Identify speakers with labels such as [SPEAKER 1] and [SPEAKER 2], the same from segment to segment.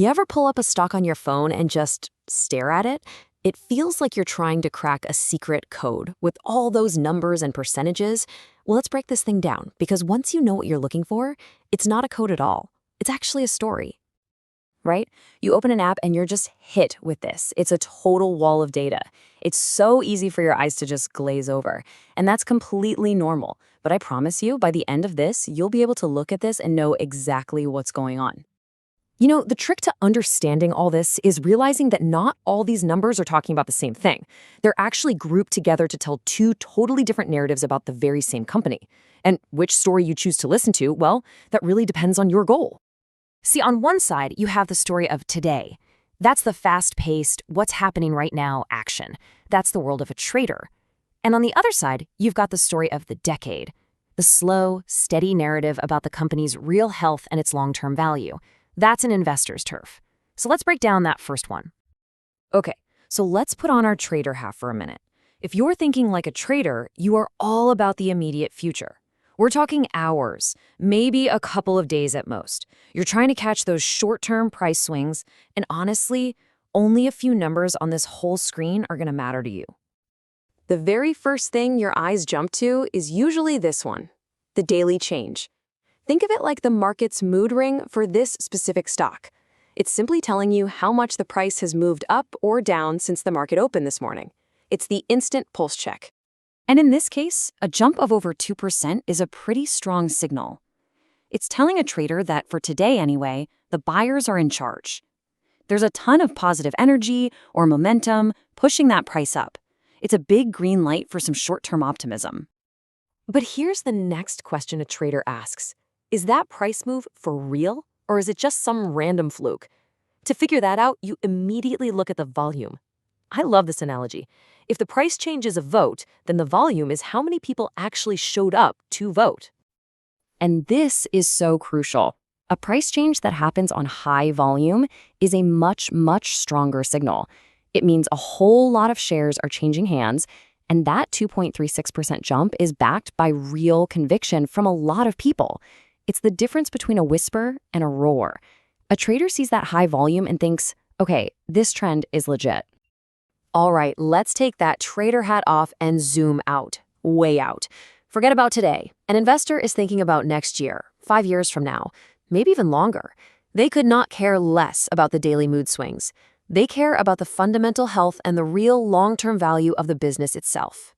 [SPEAKER 1] You ever pull up a stock on your phone and just stare at it? It feels like you're trying to crack a secret code with all those numbers and percentages. Well, let's break this thing down, because once you know what you're looking for, it's not a code at all. It's actually a story, right? You open an app and you're just hit with this. It's a total wall of data. It's so easy for your eyes to just glaze over. And that's completely normal. But I promise you, by the end of this, you'll be able to look at this and know exactly what's going on. You know, the trick to understanding all this is realizing that not all these numbers are talking about the same thing. They're actually grouped together to tell two totally different narratives about the very same company. And which story you choose to listen to, well, that really depends on your goal. See, on one side, you have the story of today. That's the fast-paced, what's happening right now action. That's the world of a trader. And on the other side, you've got the story of the decade. The slow, steady narrative about the company's real health and its long-term value. That's an investor's turf. So let's break down that first one. Okay, so let's put on our trader hat for a minute. If you're thinking like a trader, you are all about the immediate future. We're talking hours, maybe a couple of days at most. You're trying to catch those short-term price swings, and honestly, only a few numbers on this whole screen are going to matter to you. The very first thing your eyes jump to is usually this one, the daily change. Think of it like the market's mood ring for this specific stock. It's simply telling you how much the price has moved up or down since the market opened this morning. It's the instant pulse check. And in this case, a jump of over 2% is a pretty strong signal. It's telling a trader that for today anyway, the buyers are in charge. There's a ton of positive energy or momentum pushing that price up. It's a big green light for some short-term optimism. But here's the next question a trader asks. Is that price move for real, or is it just some random fluke? To figure that out, you immediately look at the volume. I love this analogy. If the price change is a vote, then the volume is how many people actually showed up to vote. And this is so crucial. A price change that happens on high volume is a much, much stronger signal. It means a whole lot of shares are changing hands, and that 2.36% jump is backed by real conviction from a lot of people. It's the difference between a whisper and a roar. A trader sees that high volume and thinks, okay, this trend is legit. All right, let's take that trader hat off and zoom out, way out. Forget about today. An investor is thinking about next year, 5 years from now, maybe even longer. They could not care less about the daily mood swings. They care about the fundamental health and the real long-term value of the business itself.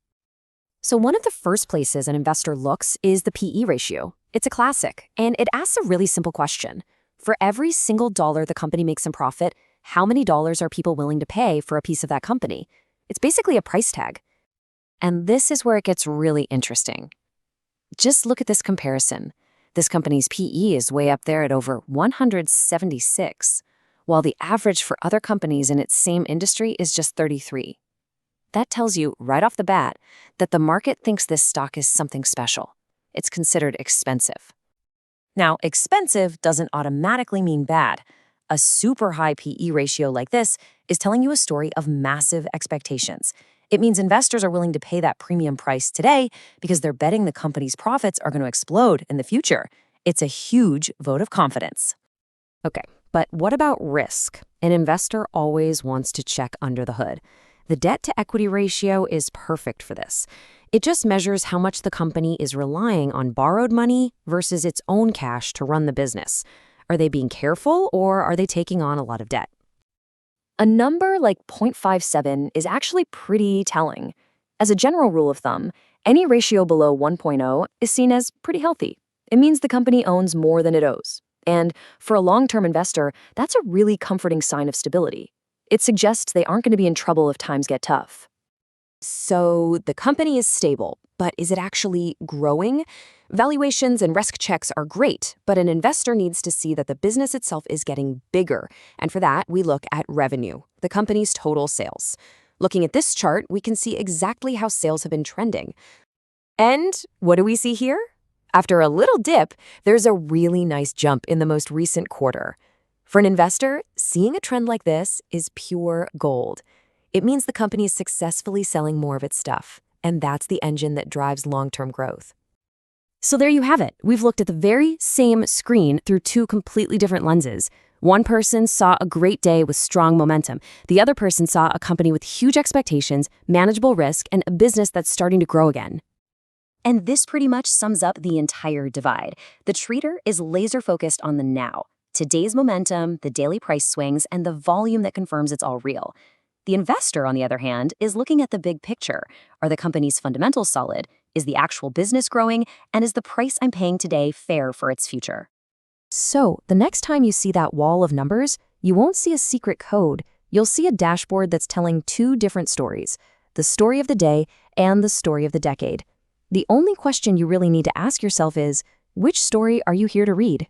[SPEAKER 1] So one of the first places an investor looks is the PE ratio. It's a classic, and it asks a really simple question. For every single dollar the company makes in profit, how many dollars are people willing to pay for a piece of that company? It's basically a price tag. And this is where it gets really interesting. Just look at this comparison. This company's PE is way up there at over 176, while the average for other companies in its same industry is just 33. That tells you right off the bat that the market thinks this stock is something special. It's considered expensive. Now, expensive doesn't automatically mean bad. A super high PE ratio like this is telling you a story of massive expectations. It means investors are willing to pay that premium price today because they're betting the company's profits are going to explode in the future. It's a huge vote of confidence. Okay, but what about risk? An investor always wants to check under the hood. The debt-to-equity ratio is perfect for this. It just measures how much the company is relying on borrowed money versus its own cash to run the business. Are they being careful, or are they taking on a lot of debt? A number like 0.57 is actually pretty telling. As a general rule of thumb, any ratio below 1.0 is seen as pretty healthy. It means the company owns more than it owes. And for a long-term investor, that's a really comforting sign of stability. It suggests they aren't going to be in trouble if times get tough. So the company is stable, but is it actually growing? Valuations and risk checks are great, but an investor needs to see that the business itself is getting bigger. And for that, we look at revenue, the company's total sales. Looking at this chart, we can see exactly how sales have been trending. And what do we see here? After a little dip, there's a really nice jump in the most recent quarter. For an investor, seeing a trend like this is pure gold. It means the company is successfully selling more of its stuff, and that's the engine that drives long-term growth. So there you have it. We've looked at the very same screen through two completely different lenses. One person saw a great day with strong momentum. The other person saw a company with huge expectations, manageable risk, and a business that's starting to grow again. And this pretty much sums up the entire divide. The trader is laser-focused on the now, today's momentum, the daily price swings, and the volume that confirms it's all real. The investor, on the other hand, is looking at the big picture. Are the company's fundamentals solid? Is the actual business growing? And is the price I'm paying today fair for its future? So, the next time you see that wall of numbers, you won't see a secret code. You'll see a dashboard that's telling two different stories, the story of the day and the story of the decade. The only question you really need to ask yourself is, which story are you here to read?